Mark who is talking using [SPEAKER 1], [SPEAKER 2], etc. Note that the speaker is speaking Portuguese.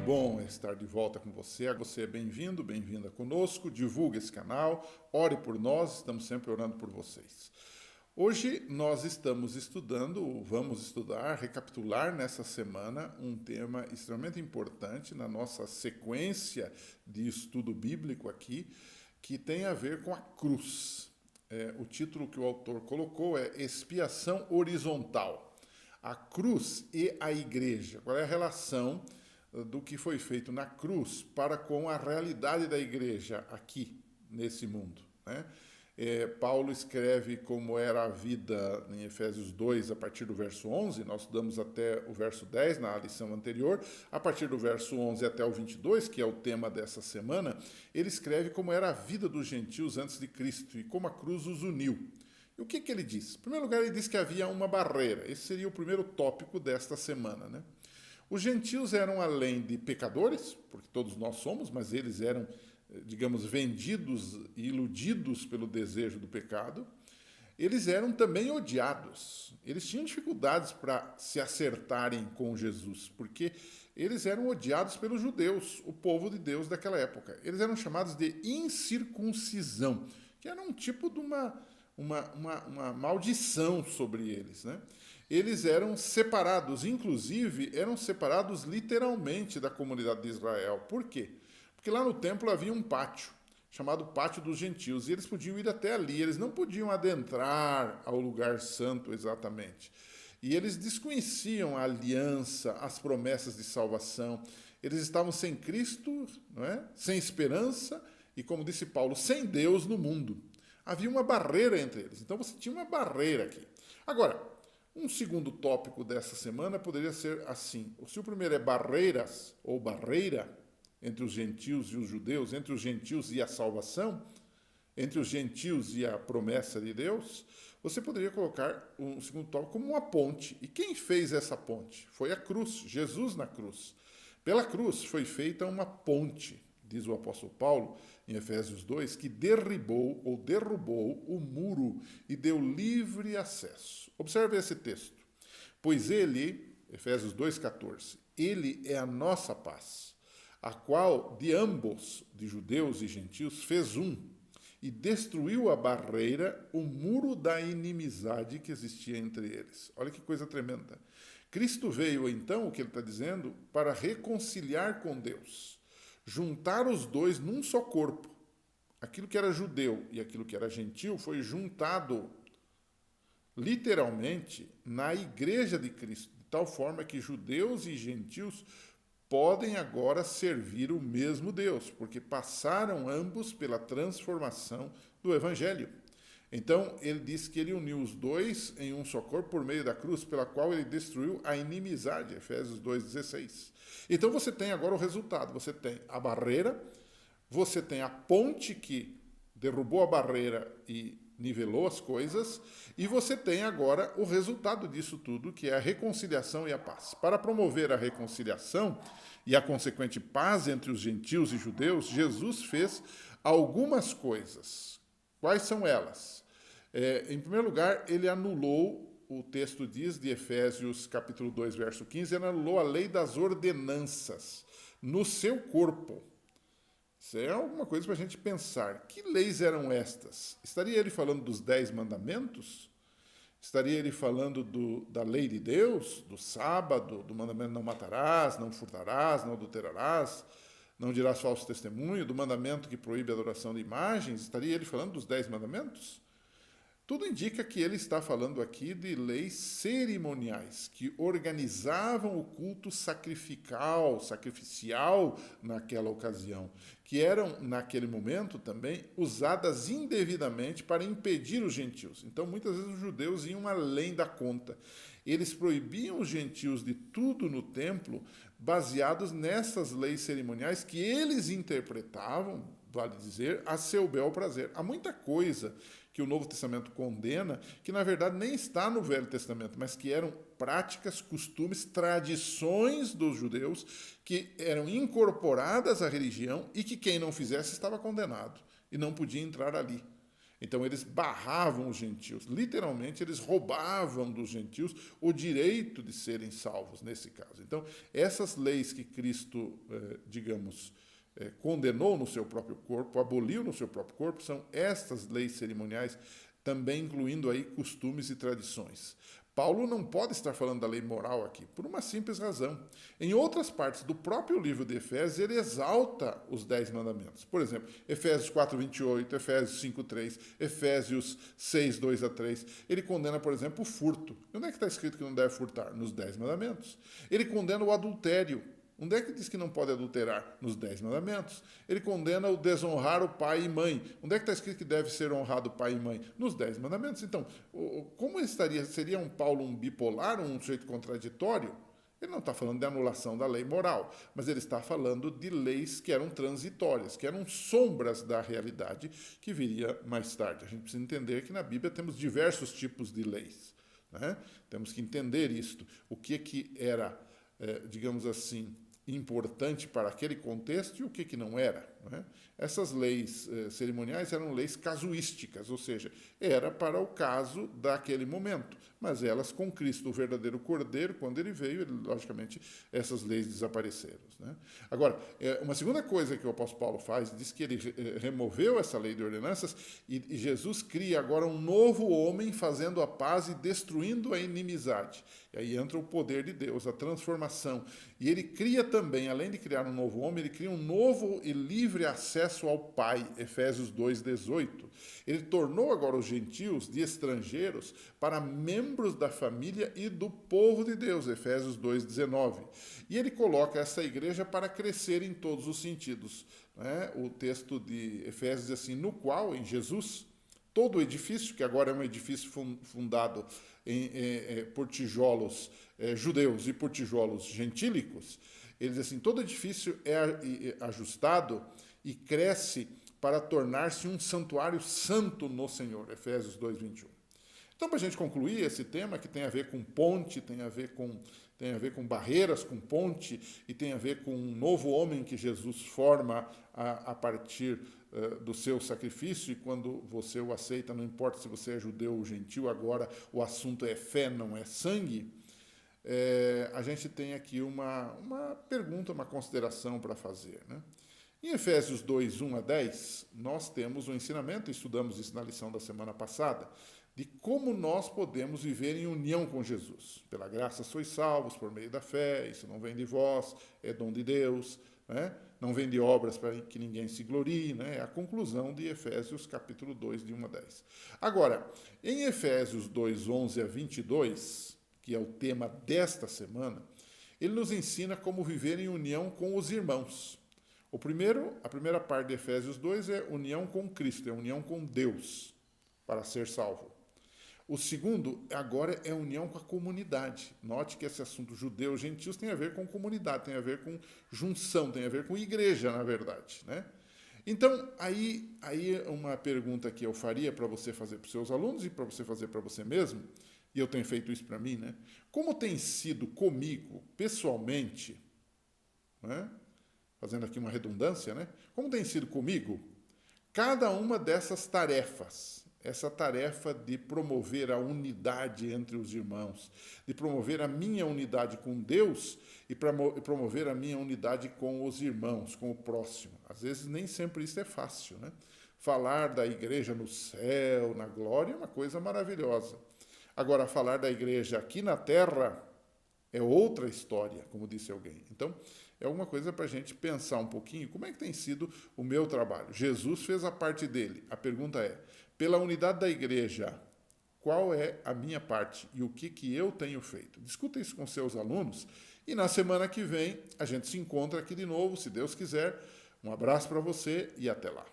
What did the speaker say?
[SPEAKER 1] bom estar de volta com você. Você é bem-vindo, bem-vinda conosco. Divulgue esse canal, ore por nós, estamos sempre orando por vocês. Hoje nós vamos estudar, recapitular nessa semana um tema extremamente importante na nossa sequência de estudo bíblico aqui, que tem a ver com a cruz. O título que o autor colocou é Expiação Horizontal. A cruz e a igreja. Qual é a relação do que foi feito na cruz para com a realidade da igreja aqui, nesse mundo, né? Paulo escreve como era a vida em Efésios 2, a partir do verso 11, nós estudamos até o verso 10 na lição anterior, a partir do verso 11 até o 22, que é o tema dessa semana, ele escreve como era a vida dos gentios antes de Cristo e como a cruz os uniu. E o que ele diz? Em primeiro lugar, ele diz que havia uma barreira, esse seria o primeiro tópico desta semana, né? Os gentios eram, além de pecadores, porque todos nós somos, mas eles eram, digamos, vendidos e iludidos pelo desejo do pecado, eles eram também odiados. Eles tinham dificuldades para se acertarem com Jesus, porque eles eram odiados pelos judeus, o povo de Deus daquela época. Eles eram chamados de incircuncisão, que era um tipo de uma maldição sobre eles, né? Eles eram separados, inclusive eram separados literalmente da comunidade de Israel. Por quê? Porque lá no templo havia um pátio, chamado Pátio dos Gentios, e eles podiam ir até ali, eles não podiam adentrar ao lugar santo exatamente. E eles desconheciam a aliança, as promessas de salvação, eles estavam sem Cristo, não é? Sem esperança e, como disse Paulo, sem Deus no mundo. Havia uma barreira entre eles, então você tinha uma barreira aqui. Agora, um segundo tópico dessa semana poderia ser assim. Se o primeiro é barreiras ou barreira entre os gentios e os judeus, entre os gentios e a salvação, entre os gentios e a promessa de Deus, você poderia colocar um segundo tópico como uma ponte. E quem fez essa ponte? Foi a cruz, Jesus na cruz. Pela cruz foi feita uma ponte, diz o apóstolo Paulo, em Efésios 2, que derrubou o muro e deu livre acesso. Observe esse texto. Pois ele, Efésios 2,14, ele é a nossa paz, a qual de ambos, de judeus e gentios, fez um, e destruiu a barreira, o muro da inimizade que existia entre eles. Olha que coisa tremenda. Cristo veio, então, o que ele está dizendo, para reconciliar com Deus, juntar os dois num só corpo. Aquilo que era judeu e aquilo que era gentil foi juntado literalmente na igreja de Cristo, de tal forma que judeus e gentios podem agora servir o mesmo Deus, porque passaram ambos pela transformação do Evangelho. Então, ele diz que ele uniu os dois em um só corpo por meio da cruz, pela qual ele destruiu a inimizade, Efésios 2,16. Então, você tem agora o resultado, você tem a barreira, você tem a ponte que derrubou a barreira e nivelou as coisas, e você tem agora o resultado disso tudo, que é a reconciliação e a paz. Para promover a reconciliação e a consequente paz entre os gentios e judeus, Jesus fez algumas coisas. Quais são elas? Em primeiro lugar, ele anulou, o texto diz de Efésios capítulo 2, verso 15, ele anulou a lei das ordenanças no seu corpo. Isso é alguma coisa para a gente pensar. Que leis eram estas? Estaria ele falando dos 10 mandamentos? Estaria ele falando da lei de Deus, do sábado, do mandamento não matarás, não furtarás, não adulterarás, não dirás falso testemunho, do mandamento que proíbe a adoração de imagens? Estaria ele falando dos 10 mandamentos? Tudo indica que ele está falando aqui de leis cerimoniais, que organizavam o culto sacrificial naquela ocasião, que eram, naquele momento também, usadas indevidamente para impedir os gentios. Então, muitas vezes os judeus iam além da conta. Eles proibiam os gentios de tudo no templo, baseados nessas leis cerimoniais que eles interpretavam, vale dizer, a seu bel prazer. Há muita coisa que o Novo Testamento condena, que na verdade nem está no Velho Testamento, mas que eram práticas, costumes, tradições dos judeus que eram incorporadas à religião e que quem não fizesse estava condenado e não podia entrar ali. Então eles barravam os gentios, literalmente eles roubavam dos gentios o direito de serem salvos nesse caso. Então essas leis que Cristo, condenou no seu próprio corpo, aboliu no seu próprio corpo, são estas leis cerimoniais, também incluindo aí costumes e tradições. Paulo não pode estar falando da lei moral aqui, por uma simples razão. Em outras partes do próprio livro de Efésios, ele exalta os 10 mandamentos. Por exemplo, Efésios 4:28, Efésios 5:3, Efésios 6:2-3. Ele condena, por exemplo, o furto. Onde é que está escrito que não deve furtar? Nos 10 mandamentos. Ele condena o adultério. Onde é que diz que não pode adulterar? Nos 10 mandamentos. Ele condena o desonrar o pai e mãe. Onde é que está escrito que deve ser honrado o pai e mãe? Nos 10 mandamentos. Então, como seria um Paulo um bipolar, um sujeito contraditório? Ele não está falando de anulação da lei moral, mas ele está falando de leis que eram transitórias, que eram sombras da realidade que viria mais tarde. A gente precisa entender que na Bíblia temos diversos tipos de leis, né? Temos que entender isto. O que era, digamos assim, importante para aquele contexto e o que não era, né? Essas leis cerimoniais eram leis casuísticas, ou seja, era para o caso daquele momento, mas elas com Cristo, o verdadeiro Cordeiro, quando ele veio, logicamente, essas leis desapareceram, né? Agora, uma segunda coisa que o apóstolo Paulo faz, diz que ele removeu essa lei de ordenanças e Jesus cria agora um novo homem fazendo a paz e destruindo a inimizade. E aí entra o poder de Deus, a transformação. E ele cria também, além de criar um novo homem, ele cria um novo e livre acesso ao Pai, Efésios 2:18. Ele tornou agora os gentios de estrangeiros para membros da família e do povo de Deus, Efésios 2:19. E ele coloca essa igreja para crescer em todos os sentidos, né? O texto de Efésios diz assim, no qual, em Jesus, todo o edifício, que agora é um edifício fundado por tijolos judeus e por tijolos gentílicos, ele diz assim, todo edifício é ajustado e cresce para tornar-se um santuário santo no Senhor, Efésios 2:21. Então, para a gente concluir esse tema, que tem a ver com ponte, tem a ver com barreiras, com ponte, e tem a ver com um novo homem que Jesus forma a partir do seu sacrifício, e quando você o aceita, não importa se você é judeu ou gentil, agora o assunto é fé, não é sangue, a gente tem aqui uma pergunta, uma consideração para fazer, né? Em Efésios 2:1-10, nós temos um ensinamento, estudamos isso na lição da semana passada, de como nós podemos viver em união com Jesus. Pela graça sois salvos por meio da fé, isso não vem de vós, é dom de Deus, né? Não vem de obras para que ninguém se glorie, né? É a conclusão de Efésios capítulo 2, de 1-10. Agora, em Efésios 2:11-22, que é o tema desta semana, ele nos ensina como viver em união com os irmãos. A primeira parte de Efésios 2 é união com Cristo, é união com Deus para ser salvo. O segundo, agora, é união com a comunidade. Note que esse assunto judeus, gentios, tem a ver com comunidade, tem a ver com junção, tem a ver com igreja, na verdade, né? Então, aí uma pergunta que eu faria para você fazer para os seus alunos e para você fazer para você mesmo, e eu tenho feito isso para mim, né? Como tem sido comigo, pessoalmente, né? Fazendo aqui uma redundância, né? Como tem sido comigo, cada uma dessas tarefas, essa tarefa de promover a unidade entre os irmãos, de promover a minha unidade com Deus e promover a minha unidade com os irmãos, com o próximo. Às vezes nem sempre isso é fácil, né? Falar da igreja no céu, na glória, é uma coisa maravilhosa. Agora, falar da igreja aqui na terra é outra história, como disse alguém. Então, é alguma coisa para a gente pensar um pouquinho como é que tem sido o meu trabalho. Jesus fez a parte dele. A pergunta é, pela unidade da igreja, qual é a minha parte e o que eu tenho feito? Discuta isso com seus alunos e na semana que vem a gente se encontra aqui de novo, se Deus quiser. Um abraço para você e até lá.